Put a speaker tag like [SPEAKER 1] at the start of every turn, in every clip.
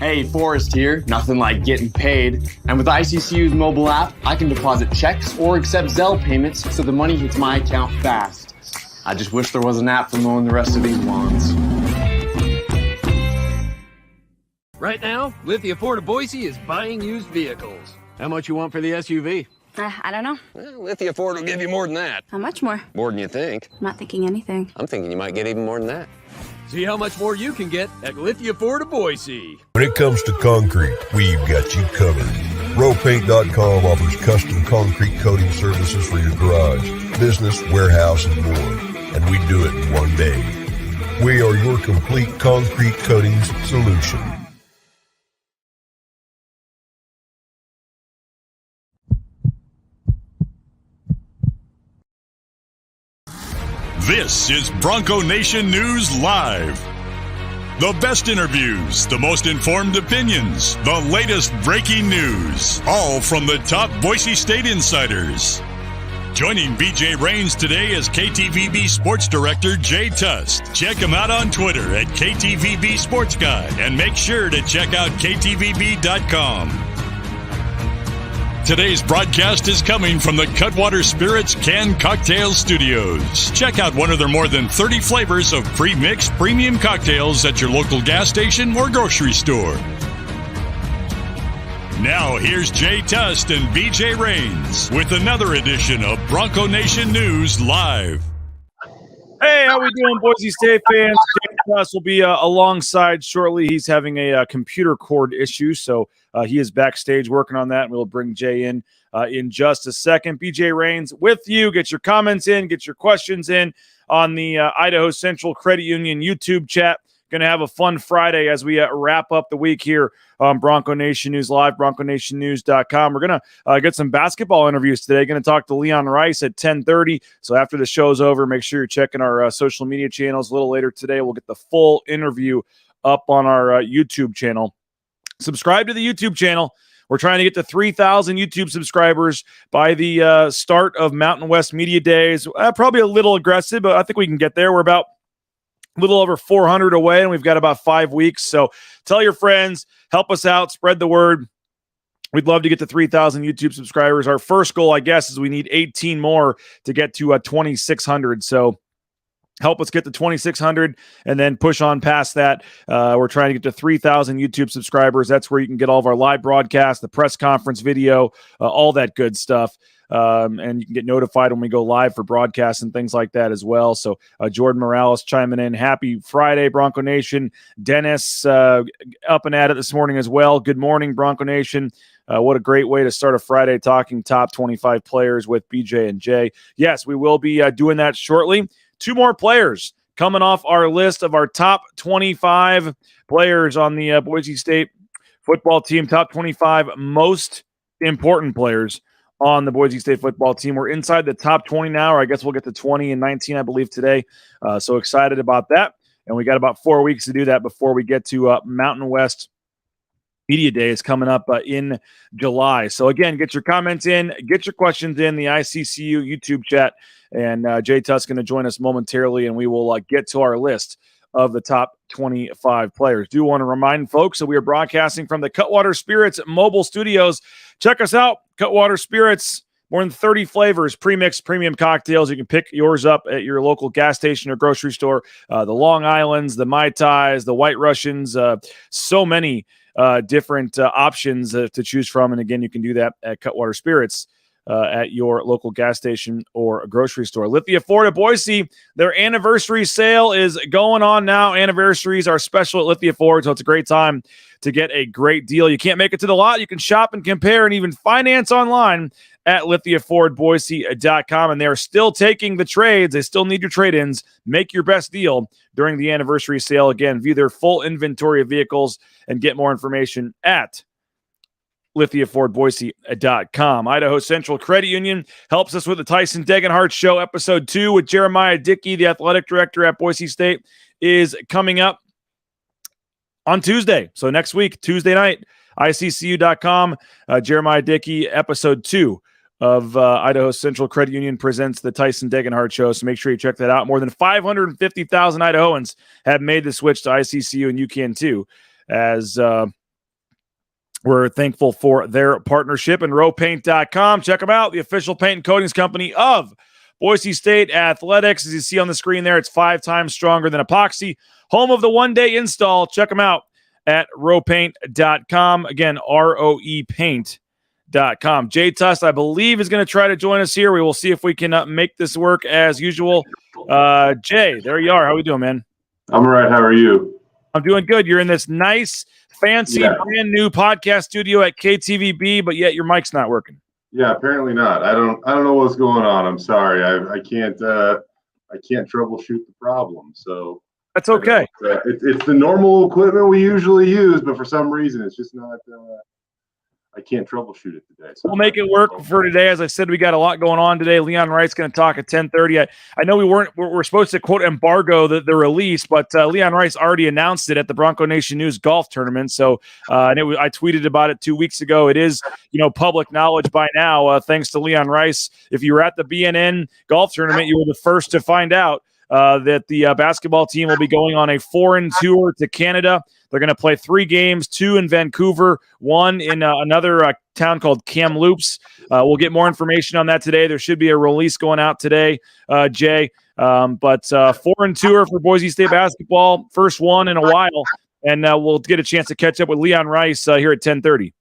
[SPEAKER 1] Hey, Forrest here. Nothing like getting paid. And with ICCU's mobile app, I can deposit checks or accept Zelle payments so the money hits my account fast. I just wish there was an app for mowing the rest of these lawns.
[SPEAKER 2] Right now, Lithia Ford of Boise is buying used vehicles. How much you want for the SUV?
[SPEAKER 3] I don't know.
[SPEAKER 2] Well, Lithia Ford will give you more than that.
[SPEAKER 3] How much more?
[SPEAKER 2] More than you think.
[SPEAKER 3] I'm not thinking anything.
[SPEAKER 2] I'm thinking you might get even more than that. See how much more you can get at Lithia Ford of Boise.
[SPEAKER 4] When it comes to concrete, we've got you covered. RowPaint.com offers custom concrete coating services for your garage, business, warehouse, and more. And we do it in one day. We are your complete concrete coatings solution.
[SPEAKER 5] This is Bronco Nation News Live. The best interviews, the most informed opinions, the latest breaking news, all from the top Boise State insiders. Joining BJ Rains today is KTVB Sports Director Jay Tust. Check him out on Twitter at KTVB Sports Guy and make sure to check out KTVB.com. Today's broadcast is coming from the Cutwater Spirits Canned Cocktail Studios. Check out one of their more than 30 flavors of pre-mixed premium cocktails at your local gas station or grocery store. Now here's Jay Tust and BJ Rains with another edition of Bronco Nation News Live.
[SPEAKER 6] Hey, how we doing, Boise State fans? Jay Tust will be alongside shortly. He's having a computer cord issue, so he is backstage working on that, and we'll bring Jay in just a second. BJ Rains with you. Get your comments in, get your questions in on the Idaho Central Credit Union YouTube chat. Going to have a fun Friday as we wrap up the week here on Bronco Nation News Live, bronconationnews.com. We're going to get some basketball interviews today. Going to talk to Leon Rice at 10:30. So after the show's over, make sure you're checking our social media channels. A little later today, we'll get the full interview up on our YouTube channel. Subscribe to the YouTube channel. We're trying to get to 3,000 YouTube subscribers by the start of Mountain West Media Days. Probably a little aggressive, but I think we can get there. We're about a little over 400 away, and we've got about 5 weeks. So tell your friends, help us out, spread the word. We'd love to get to 3,000 YouTube subscribers. Our first goal, I guess, is we need 18 more to get to 2,600. So help us get to 2,600 and then push on past that. We're trying to get to 3,000 YouTube subscribers. That's where you can get all of our live broadcasts, the press conference video, all that good stuff. And you can get notified when we go live for broadcasts and things like that as well. So Jordan Morales chiming in. Happy Friday, Bronco Nation. Dennis up and at it this morning as well. Good morning, Bronco Nation. What a great way to start a Friday talking top 25 players with BJ and Jay. Yes, we will be doing that shortly. 2 more players coming off our list of our top 25 players on the Boise State football team, top 25 most important players on the Boise State football team. We're inside the top 20 now, or I guess we'll get to 20 and 19, I believe, today. So excited about that. And we got about 4 weeks to do that before we get to Mountain West Media Days coming up in July. So again, get your comments in, get your questions in the ICCU YouTube chat. And Jay Tust going to join us momentarily, and we will get to our list of the top 25 players. Do want to remind folks that we are broadcasting from the Cutwater Spirits mobile studios. Check us out, Cutwater Spirits. More than 30 flavors, pre-mixed premium cocktails. You can pick yours up at your local gas station or grocery store. The Long Islands, the Mai Tais, the White Russians, so many different options to choose from. And again, you can do that at Cutwater Spirits at your local gas station or a grocery store. Lithia Ford of Boise, their anniversary sale is going on now. Anniversaries are special at Lithia Ford, so it's a great time to get a great deal. You can't make it to the lot. You can shop and compare and even finance online at lithiafordboise.com, and they're still taking the trades. They still need your trade-ins. Make your best deal during the anniversary sale. Again, view their full inventory of vehicles and get more information at lithiafordboise.com. Idaho Central Credit Union helps us with the Tyson Degenhardt Show. Episode 2 with Jeremiah Dickey, the athletic director at Boise State, is coming up on Tuesday. So next week, Tuesday night, ICCU.com, Jeremiah Dickey, episode 2 of Idaho Central Credit Union presents the Tyson Degenhardt Show. So make sure you check that out. More than 550,000 Idahoans have made the switch to ICCU, and you can too, as We're thankful for their partnership. And rowpaint.com. Check them out, the official paint and coatings company of Boise State Athletics. As you see on the screen there, it's 5 times stronger than epoxy. Home of the one-day install. Check them out at rowpaint.com. Again, ROE paint.com. Jay Tust, I believe, is going to try to join us here. We will see if we can make this work as usual. Jay, there you are. How are we doing, man?
[SPEAKER 7] I'm all right. How are you?
[SPEAKER 6] I'm doing good. You're in this nice, fancy, brand new podcast studio at KTVB, but yet your mic's not working.
[SPEAKER 7] Yeah, apparently not. I don't know what's going on. I'm sorry. I can't troubleshoot the problem. So
[SPEAKER 6] that's okay.
[SPEAKER 7] It's the normal equipment we usually use, but for some reason it's just not. I can't troubleshoot it today. So
[SPEAKER 6] we'll make it work for today. As I said, we got a lot going on today. Leon Wright's going to talk at 10:30. I know we're supposed to quote embargo the release, but Leon Wright's already announced it at the Bronco Nation News golf tournament. So I tweeted about it 2 weeks ago. It is public knowledge by now. Thanks to Leon Rice. If you were at the BNN golf tournament, you were the first to find out that the basketball team will be going on a foreign tour to Canada. They're going to play 3 games, 2 in Vancouver, 1 in another town called Kamloops. We'll get more information on that today. There should be a release going out today, Jay. But foreign tour for Boise State basketball, first one in a while. And we'll get a chance to catch up with Leon Rice here at 10:30.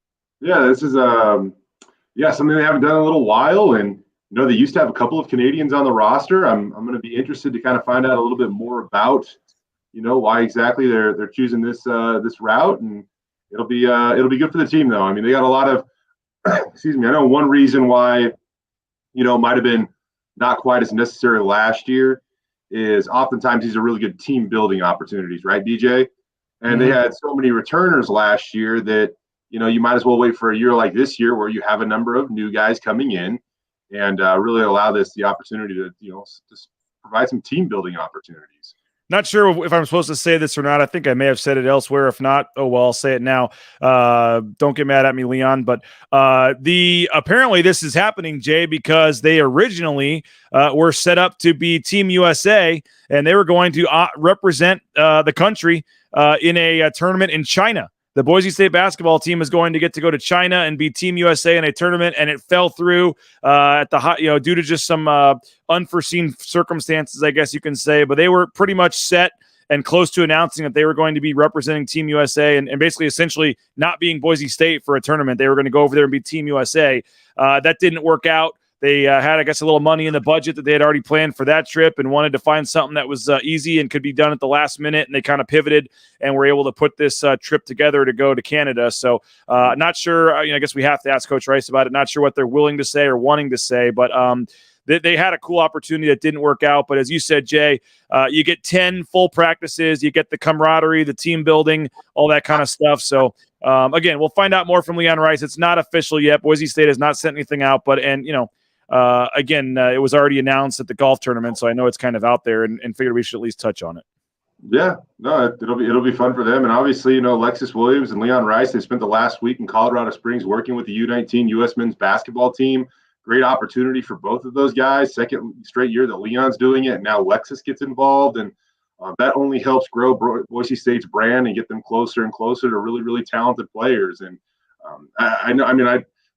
[SPEAKER 7] Yeah, this is something they haven't done in a little while. And, they used to have a couple of Canadians on the roster. I'm going to be interested to kind of find out a little bit more about why exactly they're choosing this route, and it'll be good for the team though. I mean, they got a lot of excuse me. I know one reason why might have been not quite as necessary last year is oftentimes these are really good team building opportunities, right, BJ? And they had so many returners last year that you might as well wait for a year like this year where you have a number of new guys coming in and really allow the opportunity to just provide some team building opportunities.
[SPEAKER 6] Not sure if I'm supposed to say this or not. I think I may have said it elsewhere. If not, oh well, I'll say it now. Don't get mad at me, Leon. But apparently this is happening, Jay, because they originally were set up to be Team USA, and they were going to represent the country in a tournament in China. The Boise State basketball team is going to get to go to China and be Team USA in a tournament, and it fell through at the due to just some unforeseen circumstances, I guess you can say. But they were pretty much set and close to announcing that they were going to be representing Team USA and basically essentially not being Boise State for a tournament. They were going to go over there and be Team USA. That didn't work out. They had, I guess, a little money in the budget that they had already planned for that trip and wanted to find something that was easy and could be done at the last minute. And they kind of pivoted and were able to put this trip together to go to Canada. So not sure. I guess we have to ask Coach Rice about it. Not sure what they're willing to say or wanting to say, but they had a cool opportunity that didn't work out. But as you said, Jay, you get 10 full practices. You get the camaraderie, the team building, all that kind of stuff. So again, we'll find out more from Leon Rice. It's not official yet. Boise State has not sent anything out, but it was already announced at the golf tournament, so I know it's kind of out there, and figured we should at least touch on it.
[SPEAKER 7] Yeah, no, it'll be fun for them, and obviously, Lexus Williams and Leon Rice, they spent the last week in Colorado Springs working with the U19 U.S. men's basketball team. Great opportunity for both of those guys. Second straight year that Leon's doing it, and now Lexus gets involved, and that only helps grow Boise State's brand and get them closer and closer to really, really talented players. And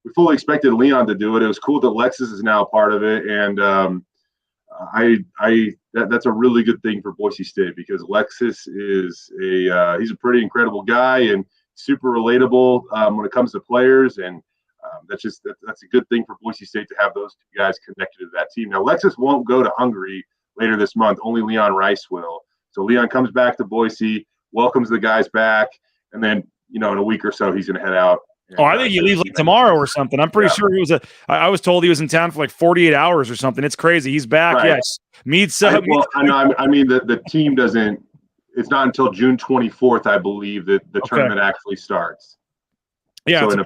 [SPEAKER 7] we fully expected Leon to do it. It was cool that Lexus is now a part of it, and that's a really good thing for Boise State because Lexus is he's a pretty incredible guy and super relatable when it comes to players, and that's a good thing for Boise State to have those two guys connected to that team. Now Lexus won't go to Hungary later this month; only Leon Rice will. So Leon comes back to Boise, welcomes the guys back, and then in a week or so he's going to head out.
[SPEAKER 6] Oh, I think he leaves like tomorrow or something. I'm pretty sure I was told he was in town for like 48 hours or something. It's crazy. He's back. Right. Yes.
[SPEAKER 7] I mean, the team doesn't, it's not until June 24th, I believe, that the tournament actually starts.
[SPEAKER 6] Yeah,
[SPEAKER 7] so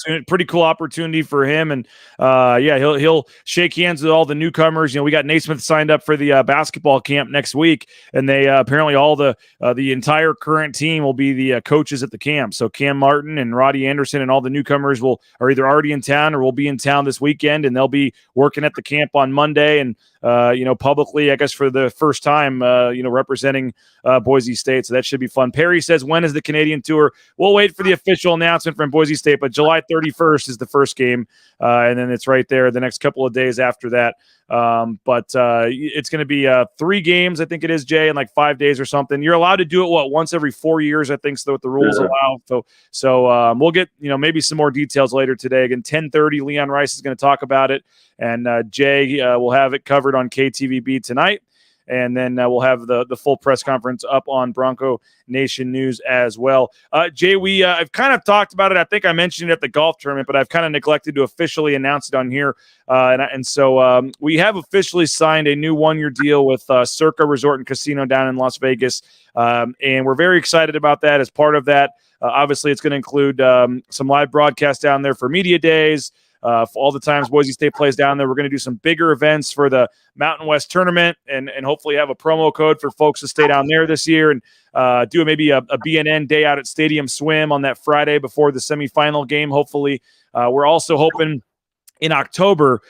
[SPEAKER 6] it's pretty cool opportunity for him, and he'll shake hands with all the newcomers. We got Naismith signed up for the basketball camp next week, and they apparently all the entire current team will be the coaches at the camp. So Cam Martin and Roddy Anderson and all the newcomers are either already in town or will be in town this weekend, and they'll be working at the camp on Monday and publicly, I guess for the first time, representing Boise State. So that should be fun. Perry says, when is the Canadian tour? We'll wait for the official announcement from Boise State, but July 31st is the first game, and then it's right there the next couple of days after that. But it's going to be 3 games, I think it is, Jay, in like 5 days or something. You're allowed to do it, once every 4 years, I think, so what the rules allow. So we'll get, maybe some more details later today. Again, 10:30, Leon Rice is going to talk about it, and Jay will have it covered on KTVB tonight. And then we'll have the full press conference up on Bronco Nation News as well. Jay, I've kind of talked about it. I think I mentioned it at the golf tournament, but I've kind of neglected to officially announce it on here. So we have officially signed a new 1-year deal with Circa Resort and Casino down in Las Vegas. And we're very excited about that. As part of that, obviously, it's going to include some live broadcasts down there for media days. For all the times Boise State plays down there, we're going to do some bigger events for the Mountain West tournament and hopefully have a promo code for folks to stay down there this year and do maybe a BNN day out at Stadium Swim on that Friday before the semifinal game. Hopefully, we're also hoping in October,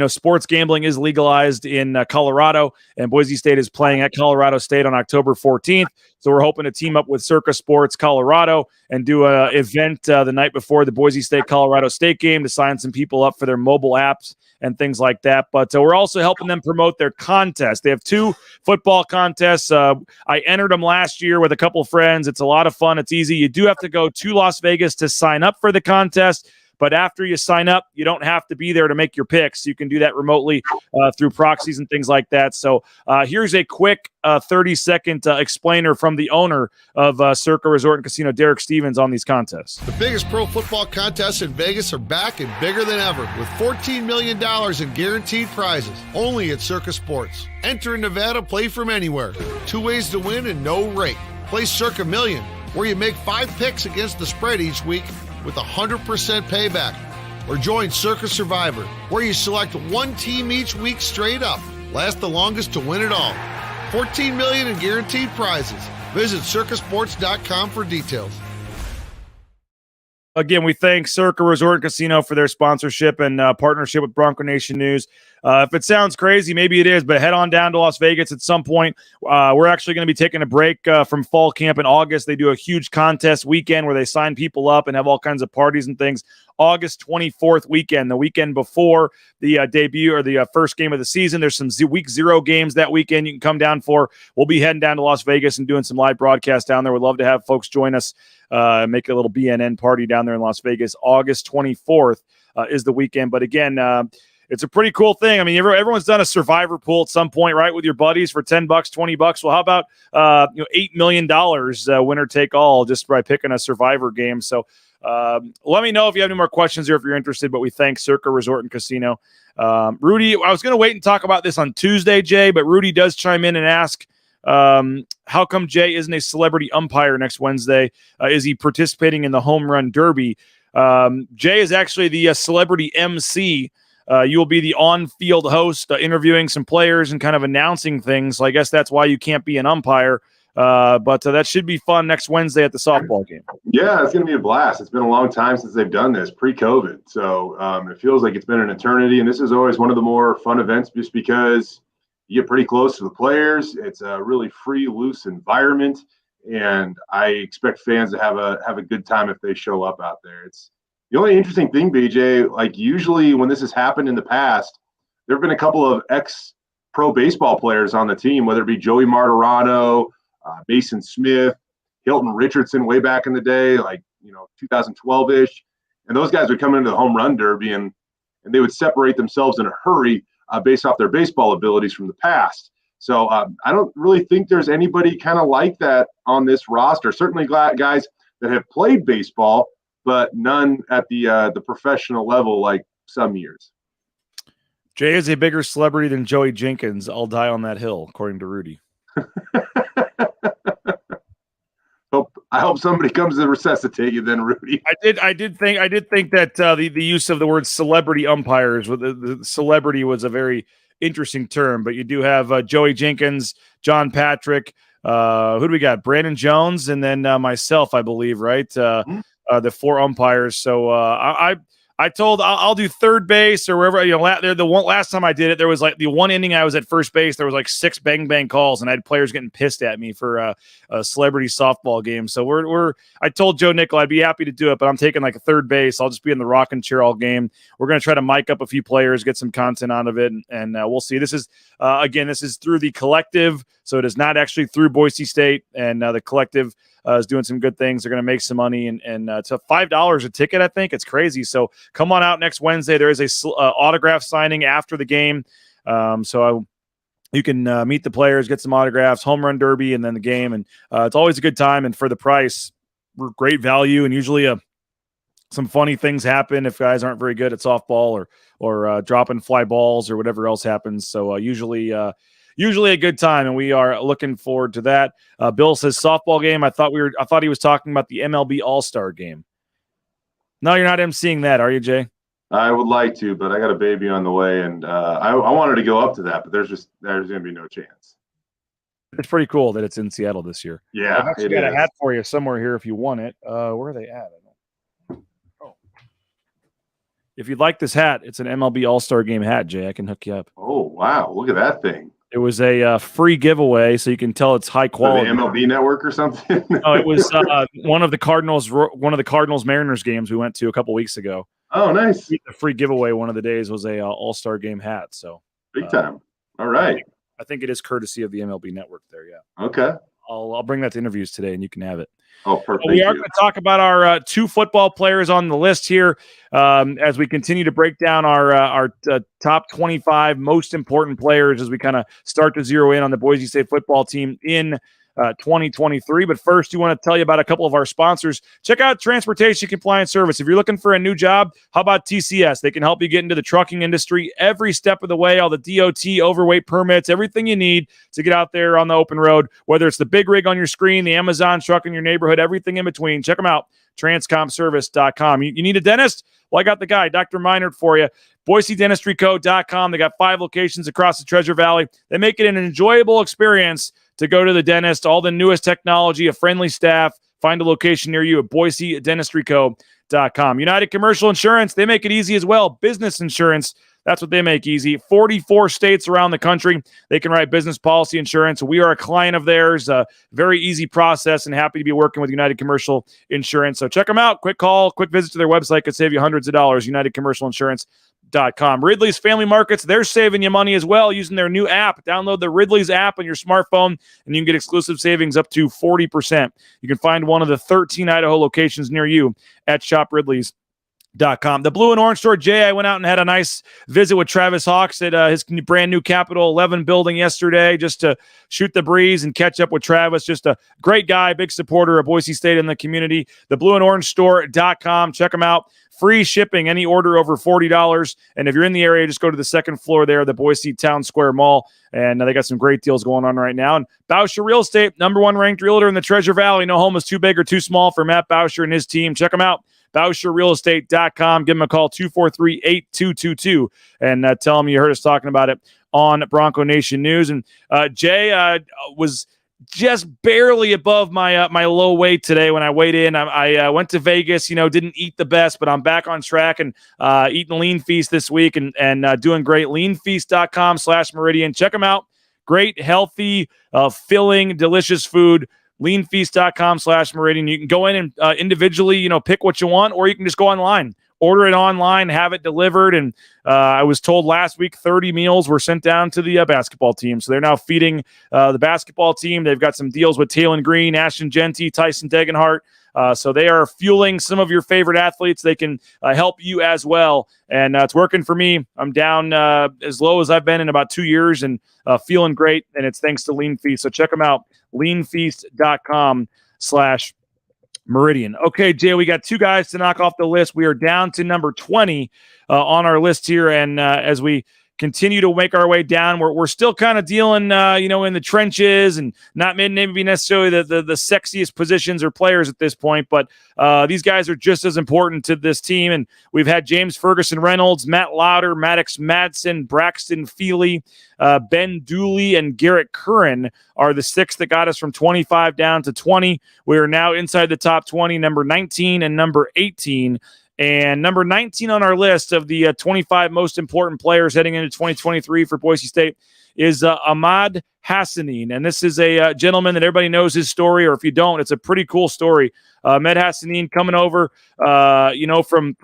[SPEAKER 6] sports gambling is legalized in Colorado, and Boise State is playing at Colorado State on October 14th. So we're hoping to team up with Circa Sports Colorado and do an event the night before the Boise State-Colorado State game to sign some people up for their mobile apps and things like that. But we're also helping them promote their contest. They have 2 football contests. I entered them last year with a couple friends. It's a lot of fun. It's easy. You do have to go to Las Vegas to sign up for the contest. But after you sign up, you don't have to be there to make your picks. You can do that remotely through proxies and things like that. So here's a quick 30-second explainer from the owner of Circa Resort and Casino, Derek Stevens, on these contests.
[SPEAKER 8] The biggest pro football contests in Vegas are back and bigger than ever with $14 million in guaranteed prizes only at Circa Sports. Enter in Nevada, play from anywhere. 2 ways to win and no rate. Play Circa Million, where you make 5 picks against the spread each week with 100% payback. Or join Circa Survivor, where you select 1 team each week straight up. Last the longest to win it all. $14 million in guaranteed prizes. Visit circasports.com for details.
[SPEAKER 6] Again, we thank Circa Resort and Casino for their sponsorship and partnership with Bronco Nation News. If it sounds crazy, maybe it is, but head on down to Las Vegas at some point. We're actually going to be taking a break from fall camp in August. They do a huge contest weekend where they sign people up and have all kinds of parties and things. August 24th weekend, the weekend before the debut or the first game of the season. There's some week 0 games that weekend you can come down for. We'll be heading down to Las Vegas and doing some live broadcasts down there. We'd love to have folks join us, make a little BNN party down there in Las Vegas. August 24th is the weekend. But again, it's a pretty cool thing. I mean, everyone's done a survivor pool at some point, right, with your buddies for $10, $20. Well, how about $8 million winner take all just by picking a survivor game? So let me know if you have any more questions or if you're interested. But we thank Circa Resort and Casino. Rudy, I was going to wait and talk about this on Tuesday, Jay, but Rudy does chime in and ask, how come Jay isn't a celebrity umpire next Wednesday? Is he participating in the home run derby? Jay is actually the celebrity MC. You will be the on-field host, interviewing some players and kind of announcing things. So I guess that's why you can't be an umpire. But that should be fun next Wednesday at the softball game.
[SPEAKER 7] Yeah, it's going to be a blast. It's been a long time since they've done this, pre-COVID. So it feels like it's been an eternity. And this is always one of the more fun events just because you get pretty close to the players. It's a really free, loose environment. And I expect fans to have a good time if they show up out there. It's the only interesting thing, BJ, like usually when this has happened in the past, there have been a couple of ex-pro baseball players on the team, whether it be Joey Martirano, Mason Smith, Hilton Richardson way back in the day, like, 2012-ish. And those guys would come into the home run derby and they would separate themselves in a hurry based off their baseball abilities from the past. So I don't really think there's anybody kind of like that on this roster. Certainly guys that have played baseball, but none at the professional level like some years.
[SPEAKER 6] Jay is a bigger celebrity than Joey Jenkins. I'll die on that hill, according to Rudy.
[SPEAKER 7] I hope somebody comes to resuscitate you then, Rudy.
[SPEAKER 6] I did think that the use of the word celebrity umpires, with the celebrity was a very interesting term, but you do have Joey Jenkins, John Patrick, who do we got? Brandon Jones, and then myself, I believe, right? The 4 umpires. So I I told I'll do third base or wherever, the one last time I did it, there was like the one inning I was at first base, there was like 6 bang bang calls, and I had players getting pissed at me for a celebrity softball game. So I told Joe Nickel I'd be happy to do it, but I'm taking like a third base. I'll just be in the rocking chair all game. We're going to try to mic up a few players, get some content out of it, and we'll see. This is this is through the collective, so it is not actually through Boise State, and the collective is doing some good things. They're going to make some money, and it's $5 a ticket. I think it's crazy. So come on out next Wednesday. There is a autograph signing after the game. You can meet the players, get some autographs, home run derby, and then the game. And it's always a good time. And for the price, we're great value. And usually some funny things happen if guys aren't very good at softball or dropping fly balls or whatever else happens. So usually a good time, and we are looking forward to that. Bill says softball game. I thought he was talking about the MLB All-Star game. No, you're not emceeing that, are you, Jay?
[SPEAKER 7] I would like to, but I got a baby on the way, and I wanted to go up to that, but there's going to be no chance.
[SPEAKER 6] It's pretty cool that it's in Seattle this year.
[SPEAKER 7] Yeah,
[SPEAKER 6] I've actually got a hat for you somewhere here if you want it. Where are they at? Oh. If you'd like this hat, it's an MLB All-Star Game hat, Jay. I can hook you up.
[SPEAKER 7] Oh, wow. Look at that thing.
[SPEAKER 6] It was a free giveaway, so you can tell it's high quality.
[SPEAKER 7] The MLB Network or something?
[SPEAKER 6] No, it was one of the Cardinals Mariners games we went to a couple weeks ago.
[SPEAKER 7] Oh, nice.
[SPEAKER 6] The free giveaway one of the days was a All-Star Game hat. So
[SPEAKER 7] big time. All right.
[SPEAKER 6] I think it is courtesy of the MLB Network there. Yeah.
[SPEAKER 7] Okay.
[SPEAKER 6] I'll bring that to interviews today, and you can have it.
[SPEAKER 7] Oh, perfect.
[SPEAKER 6] We are going to talk about our 2 football players on the list here as we continue to break down our top 25 most important players as we kind of start to zero in on the Boise State football team in 2023. But first, we want to tell you about a couple of our sponsors. Check out Transportation Compliance Service. If you're looking for a new job, how about TCS? They can help you get into the trucking industry every step of the way, all the DOT, overweight permits, everything you need to get out there on the open road, whether it's the big rig on your screen, the Amazon truck in your neighborhood, everything in between. Check them out, transcomservice.com. You need a dentist? Well, I got the guy, Dr. Meinert, for you. BoiseDentistryCo.com. They got 5 locations across the Treasure Valley. They make it an enjoyable experience to go to the dentist, all the newest technology, a friendly staff. Find a location near you at BoiseDentistryCo.com. United Commercial Insurance, they make it easy as well. Business insurance, that's what they make easy. 44 states around the country, they can write business policy insurance. We are a client of theirs. Very easy process, and happy to be working with United Commercial Insurance. So check them out. Quick call, quick visit to their website could save you hundreds of dollars. UnitedCommercialInsurance.com. Ridley's Family Markets, they're saving you money as well using their new app. Download the Ridley's app on your smartphone, and you can get exclusive savings up to 40%. You can find one of the 13 Idaho locations near you at shopridleys.com. The Blue and Orange Store, Jay, I went out and had a nice visit with Travis Hawks at his brand new Capitol 11 building yesterday just to shoot the breeze and catch up with Travis. Just a great guy, big supporter of Boise State in the community. The Blue and Orange Store.com. Check them out. Free shipping, any order over $40. And if you're in the area, just go to the second floor there, the Boise Town Square Mall. And they got some great deals going on right now. And Bauscher Real Estate, #1 ranked realtor in the Treasure Valley. No home is too big or too small for Matt Bauscher and his team. Check them out. BauscherRealEstate.com. Give them a call, 243-8222, and tell them you heard us talking about it on Bronco Nation News. And Jay was just barely above my my low weight today when I weighed in. I went to Vegas, didn't eat the best, but I'm back on track and eating Lean Feast this week and doing great. LeanFeast.com/Meridian. Check them out. Great, healthy, filling, delicious food. LeanFeast.com/Meridian. You can go in and individually, pick what you want, or you can just go online. Order it online, have it delivered. And I was told last week 30 meals were sent down to the basketball team. So they're now feeding the basketball team. They've got some deals with Talon Green, Ashton Genty, Tyson Degenhart. So they are fueling some of your favorite athletes. They can help you as well. And it's working for me. I'm down as low as I've been in about 2 years and feeling great. And it's thanks to Lean Feast. So check them out. LeanFeast.com/Meridian. Okay, Jay, we got 2 guys to knock off the list. We are down to number 20 on our list here. And as we continue to make our way down, we're still kind of dealing, in the trenches and not maybe necessarily the sexiest positions or players at this point. But these guys are just as important to this team. And we've had James Ferguson Reynolds, Matt Lauder, Maddox Madsen, Braxton Feely, Ben Dooley, and Garrett Curran are the 6 that got us from 25 down to 20. We are now inside the top 20, number 19 and number 18. And number 19 on our list of the 25 most important players heading into 2023 for Boise State is Ahmad Hassanein. And this is a gentleman that everybody knows his story, or if you don't, it's a pretty cool story. Ahmed Hassanein coming over, from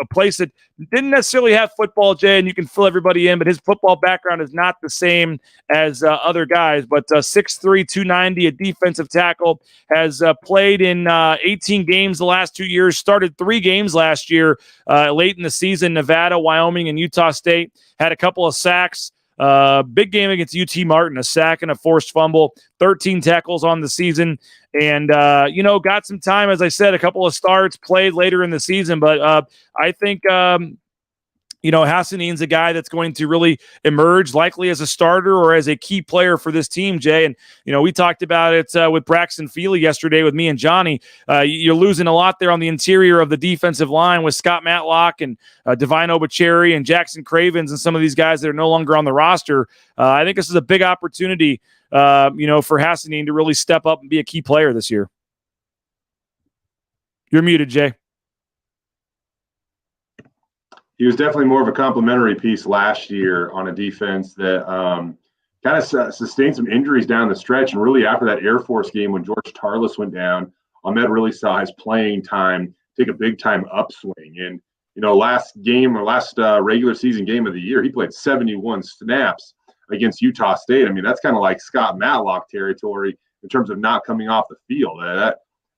[SPEAKER 6] a place that didn't necessarily have football, Jay, and you can fill everybody in, but his football background is not the same as other guys. But 6'3", 290, a defensive tackle, has played in 18 games the last 2 years, started 3 games last year, late in the season, Nevada, Wyoming, and Utah State, had a couple of sacks. Big game against UT Martin, a sack and a forced fumble, 13 tackles on the season, and, got some time, as I said, a couple of starts, played later in the season, but I think, Hassanein's a guy that's going to really emerge likely as a starter or as a key player for this team, Jay. And, we talked about it with Braxton Feely yesterday with me and Johnny. You're losing a lot there on the interior of the defensive line with Scott Matlock and Divine Obucheri and Jackson Cravens and some of these guys that are no longer on the roster. I think this is a big opportunity, for Hassanein to really step up and be a key player this year. You're muted, Jay.
[SPEAKER 7] He was definitely more of a complimentary piece last year on a defense that kind of sustained some injuries down the stretch. And really after that Air Force game when George Tarlas went down, Ahmed really saw his playing time take a big-time upswing. And, last regular season game of the year, he played 71 snaps against Utah State. I mean, that's kind of like Scott Matlock territory in terms of not coming off the field.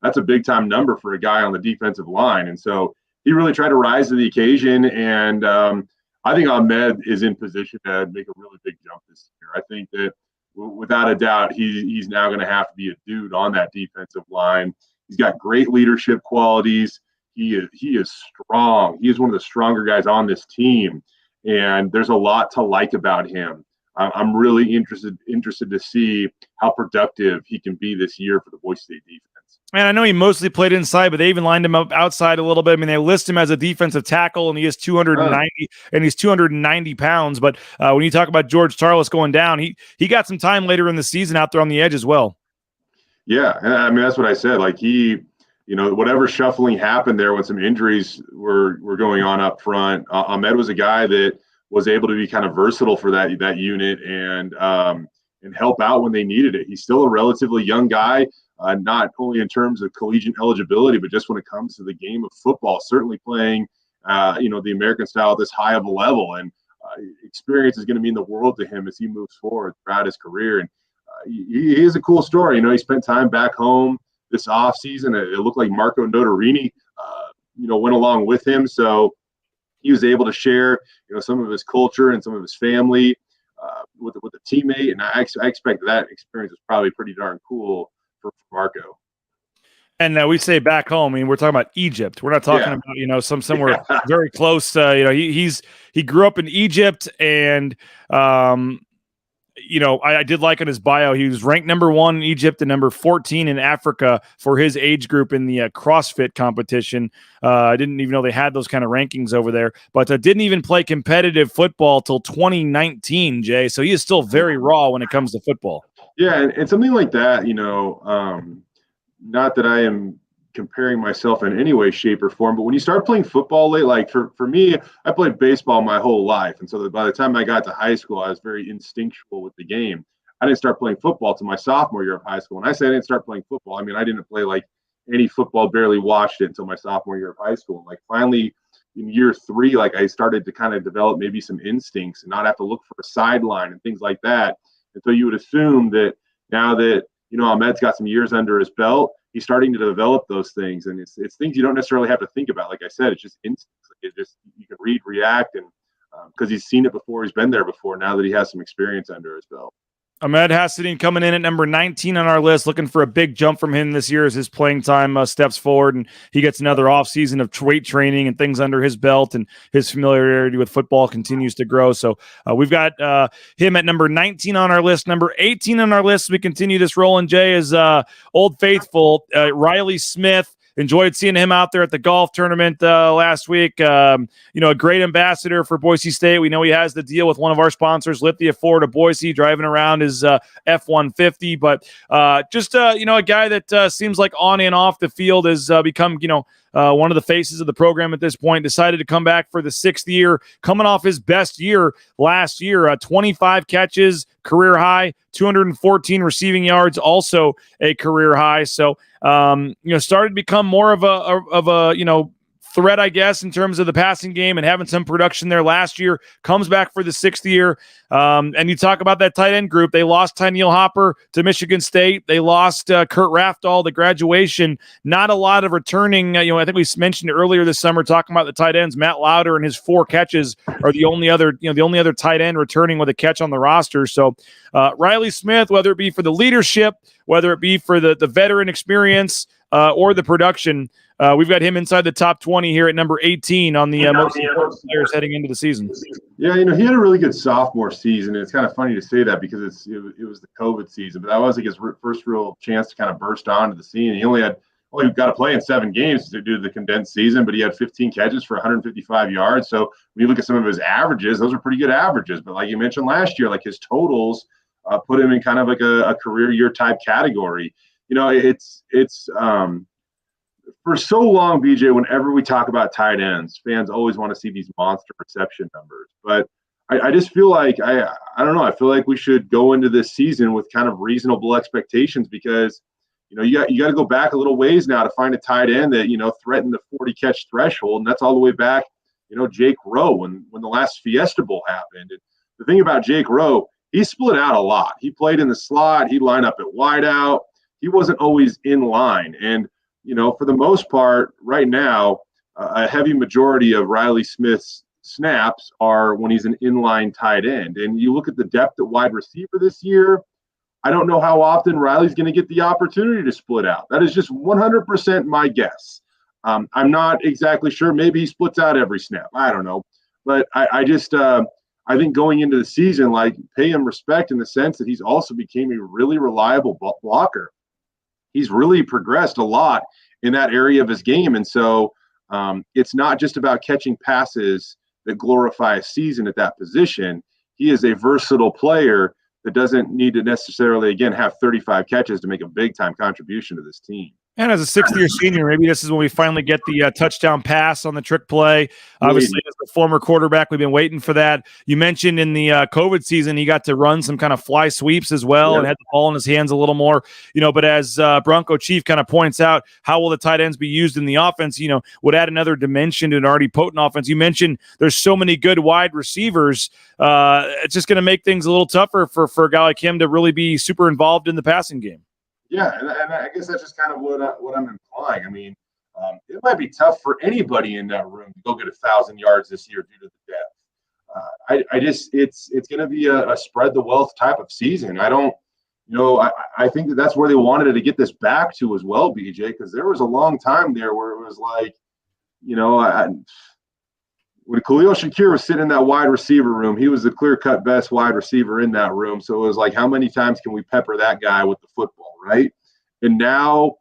[SPEAKER 7] That's a big-time number for a guy on the defensive line. And so he really tried to rise to the occasion, and I think Ahmed is in position to make a really big jump this year. I think that without a doubt, he's now going to have to be a dude on that defensive line. He's got great leadership qualities. He is strong. He is one of the stronger guys on this team, and there's a lot to like about him. I'm really interested to see how productive he can be this year for the Boise State defense.
[SPEAKER 6] Man, I know he mostly played inside, but they even lined him up outside a little bit. I mean, they list him as a defensive tackle, and he is 290, and he's 290 pounds. But when you talk about George Tarlas going down, he got some time later in the season out there on the edge as well.
[SPEAKER 7] Yeah, I mean, that's what I said. Like whatever shuffling happened there when some injuries were going on up front, Ahmed was a guy that was able to be kind of versatile for that unit and help out when they needed it. He's still a relatively young guy. Not only in terms of collegiate eligibility, but just when it comes to the game of football, certainly playing, the American style at this high of a level. And experience is going to mean the world to him as he moves forward throughout his career. And he is a cool story. He spent time back home this offseason. It looked like Marco Notarini, went along with him. So he was able to share, some of his culture and some of his family with a teammate. And I expect that experience is probably pretty darn cool for Marco.
[SPEAKER 6] And we say back home, I mean, we're talking about Egypt. We're not talking about, somewhere very close. He grew up in Egypt, and I did like on his bio, he was ranked number 1 in Egypt and number 14 in Africa for his age group in the CrossFit competition. I didn't even know they had those kind of rankings over there, but didn't even play competitive football till 2019, Jay. So he is still very raw when it comes to football.
[SPEAKER 7] Yeah, and something like that, not that I am comparing myself in any way, shape, or form, but when you start playing football late, like for me, I played baseball my whole life. And so by the time I got to high school, I was very instinctual with the game. I didn't start playing football till my sophomore year of high school. When I say I didn't start playing football, I mean, I didn't play like any football, barely watched it until my sophomore year of high school. Like finally in year 3, like I started to kind of develop maybe some instincts and not have to look for a sideline and things like that. And so you would assume that now that, Ahmed's got some years under his belt, he's starting to develop those things. And it's things you don't necessarily have to think about. Like I said, it's just instincts. You can read, react, and because he's seen it before, he's been there before, now that he has some experience under his belt.
[SPEAKER 6] Ahmad Hassanein coming in at number 19 on our list, looking for a big jump from him this year as his playing time steps forward and he gets another offseason of weight training and things under his belt, and his familiarity with football continues to grow. So we've got him at number 19 on our list. Number 18 on our list, we continue this rolling, Jay, is Old Faithful, Riley Smith. Enjoyed seeing him out there at the golf tournament last week. A great ambassador for Boise State. We know he has the deal with one of our sponsors, Lithia Ford of Boise, driving around his F-150. But a guy that seems like on and off the field has become, one of the faces of the program at this point, decided to come back for the 6th year, coming off his best year last year, 25 catches, career high, 214 receiving yards, also a career high. So, started to become more of a threat, I guess, in terms of the passing game and having some production there last year. Comes back for the 6th year. And you talk about that tight end group. They lost Tyneil Hopper to Michigan State. They lost Kurt Raftal to graduation. Not a lot of returning. I think we mentioned earlier this summer talking about the tight ends. Matt Lauder and his 4 catches are the only other tight end returning with a catch on the roster. So Riley Smith, whether it be for the leadership, whether it be for the veteran experience or the production, we've got him inside the top 20 here at number 18 on the most important players heading into the season.
[SPEAKER 7] Yeah, he had a really good sophomore season. And it's kind of funny to say that because it was the COVID season, but that was like his first real chance to kind of burst onto the scene. He only got to play in 7 games due to the condensed season, but he had 15 catches for 155 yards. So when you look at some of his averages, those are pretty good averages. But like you mentioned last year, like his totals put him in kind of like a career year type category. It's for so long, BJ, whenever we talk about tight ends, fans always want to see these monster reception numbers. But I just feel like, I don't know, I feel like we should go into this season with kind of reasonable expectations because, you got to go back a little ways now to find a tight end that, threatened the 40-catch threshold. And that's all the way back, Jake Rowe when the last Fiesta Bowl happened. And the thing about Jake Rowe, he split out a lot. He played in the slot. He'd line up at wideout. He wasn't always in line. And, for the most part, right now, a heavy majority of Riley Smith's snaps are when he's an inline tight end. And you look at the depth at wide receiver this year, I don't know how often Riley's going to get the opportunity to split out. That is just 100% my guess. I'm not exactly sure. Maybe he splits out every snap. I don't know. But I think going into the season, pay him respect in the sense that he's also became a really reliable blocker. He's really progressed a lot in that area of his game. And so it's not just about catching passes that glorify a season at that position. He is a versatile player that doesn't need to necessarily, again, have 35 catches to make a big-time contribution to this team.
[SPEAKER 6] And as a 6th-year senior, maybe this is when we finally get the touchdown pass on the trick play. Obviously, as a former quarterback, we've been waiting for that. You mentioned in the COVID season, he got to run some kind of fly sweeps as well and had the ball in his hands a little more. But as Bronco Chief kind of points out, how will the tight ends be used in the offense? Would add another dimension to an already potent offense. You mentioned there's so many good wide receivers. It's just going to make things a little tougher for a guy like him to really be super involved in the passing game.
[SPEAKER 7] Yeah, and I guess that's just kind of what I'm implying. I mean, it might be tough for anybody in that room to go get 1,000 yards this year due to the depth. It's going to be a spread the wealth type of season. I don't, I think that's where they wanted to get this back to as well, BJ, because there was a long time there where it was like, when Khalil Shakir was sitting in that wide receiver room, he was the clear-cut best wide receiver in that room. So it was like, how many times can we pepper that guy with the football, right? And now,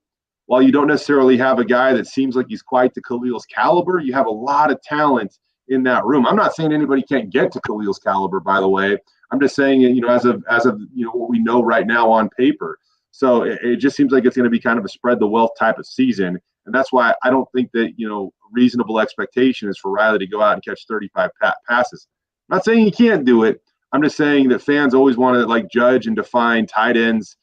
[SPEAKER 7] while you don't necessarily have a guy that seems like he's quite to Khalil's caliber, you have a lot of talent in that room. I'm not saying anybody can't get to Khalil's caliber, by the way. I'm just saying, as of what we know right now on paper. So it just seems like it's going to be kind of a spread the wealth type of season. And that's why I don't think that, reasonable expectation is for Riley to go out and catch 35 passes. I'm not saying he can't do it. I'm just saying that fans always want to judge and define tight ends'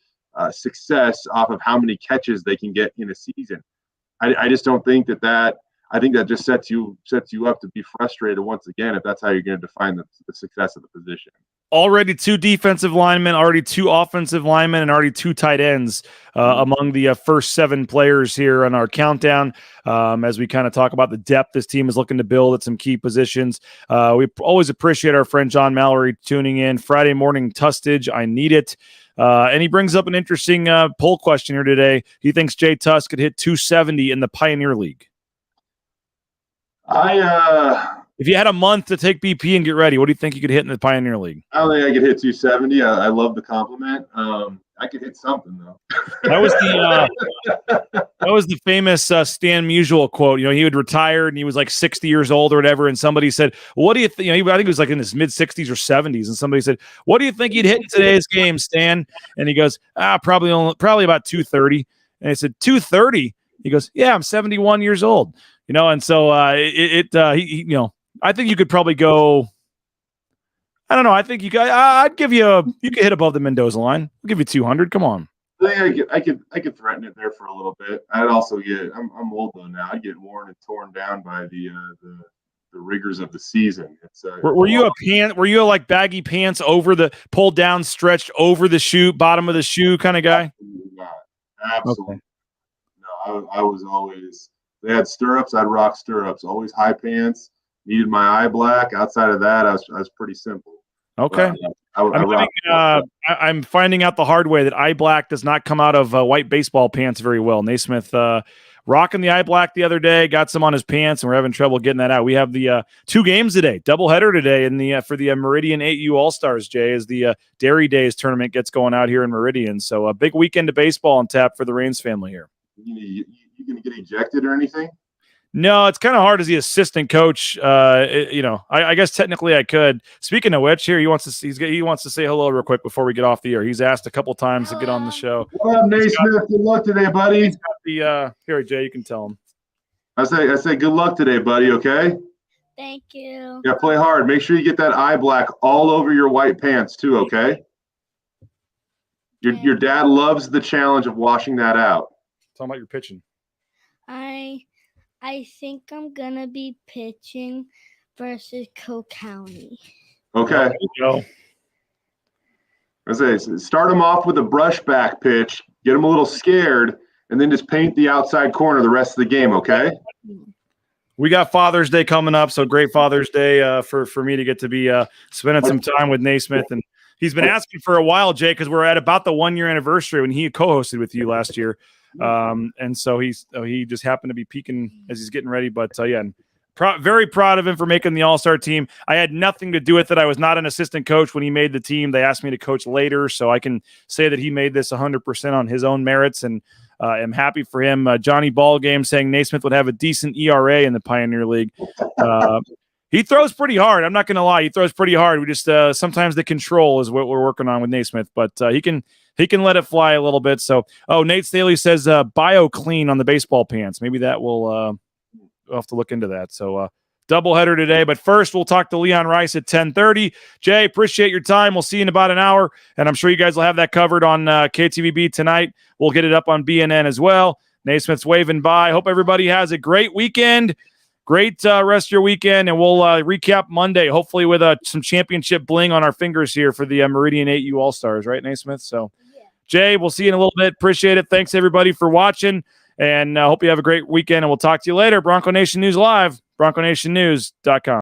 [SPEAKER 7] success off of how many catches they can get in a season. I just don't think that I think that just sets you up to be frustrated once again if that's how you're going to define the success of the position.
[SPEAKER 6] Already 2 defensive linemen, already 2 offensive linemen, and already 2 tight ends among the first 7 players here on our countdown. As we kind of talk about the depth this team is looking to build at some key positions. We always appreciate our friend John Mallory tuning in. Friday morning Tustage, I need it. And he brings up an interesting poll question here today. He thinks Jay Tust could hit 270 in the Pioneer League. If you had a month to take BP and get ready, what do you think you could hit in the Pioneer League?
[SPEAKER 7] I don't think I could hit 270. I love the compliment. I could hit something though.
[SPEAKER 6] That was the famous Stan Musial quote. He would retire and he was like 60 years old or whatever, and somebody said, "What do you think?" I think he was like in his mid 60s or 70s, and somebody said, "What do you think you'd hit in today's game, Stan?" And he goes, "Probably about 230." And I said, 230. He goes, yeah, I'm 71 years old. And so I think you could probably go. I don't know. I think I'd give you you could hit above the Mendoza line. I'll give you 200. Come on.
[SPEAKER 7] I could threaten it there for a little bit. I'd also I'm old though now. I'd get worn and torn down by the rigors of the season.
[SPEAKER 6] Were you a like baggy pants over the pulled down, stretched over the shoe, bottom of the shoe kind of guy?
[SPEAKER 7] Absolutely not. Absolutely. Okay. No, I was always. They had stirrups. I'd rock stirrups. Always high pants. Needed my eye black. Outside of that, I was pretty simple.
[SPEAKER 6] Okay. I'm finding out the hard way that eye black does not come out of white baseball pants very well. Naismith rocking the eye black the other day, got some on his pants, and we're having trouble getting that out. We have the 2 games today, doubleheader today in the for the Meridian 8U All-Stars, Jay, as the Dairy Days tournament gets going out here in Meridian. So a big weekend of baseball on tap for the Raines family here.
[SPEAKER 7] You going to get ejected or anything?
[SPEAKER 6] No, it's kind of hard as the assistant coach. I guess technically I could. Speaking of which, here he wants to say hello real quick before we get off the air. He's asked a couple times to get on the show.
[SPEAKER 7] What up, Naismith? Good luck today, buddy.
[SPEAKER 6] Here, Jay, you can tell him.
[SPEAKER 7] I say good luck today, buddy. Okay.
[SPEAKER 9] Thank you.
[SPEAKER 7] Yeah, play hard. Make sure you get that eye black all over your white pants too. Okay. Your dad loves the challenge of washing that out.
[SPEAKER 6] Tell him about your pitching.
[SPEAKER 9] I think I'm gonna be pitching versus Cook County.
[SPEAKER 7] Okay.
[SPEAKER 6] There you go.
[SPEAKER 7] I say start them off with a brush back pitch, get them a little scared, and then just paint the outside corner the rest of the game. Okay.
[SPEAKER 6] We got Father's Day coming up, so great Father's Day for me to get to be spending some time with Naismith, and he's been asking for a while, Jay, because we're at about the 1-year anniversary when he co-hosted with you last year. And so he just happened to be peeking as he's getting ready. But very proud of him for making the All-Star team. I had nothing to do with it. I was not an assistant coach when he made the team. They asked me to coach later, so I can say that he made this 100% on his own merits, and am happy for him. Johnny Ballgame saying Naismith would have a decent ERA in the Pioneer League. He throws pretty hard. I'm not going to lie. He throws pretty hard. We just sometimes the control is what we're working on with Naismith, but he can let it fly a little bit. So, Nate Staley says bio clean on the baseball pants. Maybe that will we'll have to look into that. So doubleheader today, but first we'll talk to Leon Rice at 10:30. Jay, appreciate your time. We'll see you in about an hour, and I'm sure you guys will have that covered on KTVB tonight. We'll get it up on BNN as well. Naismith's waving by. Hope everybody has a great weekend. Great rest of your weekend, and we'll recap Monday, hopefully with some championship bling on our fingers here for the Meridian 8U All-Stars, right, Naismith? So, yeah. Jay, we'll see you in a little bit. Appreciate it. Thanks, everybody, for watching, and hope you have a great weekend, and we'll talk to you later. Bronco Nation News Live, BroncoNationNews.com.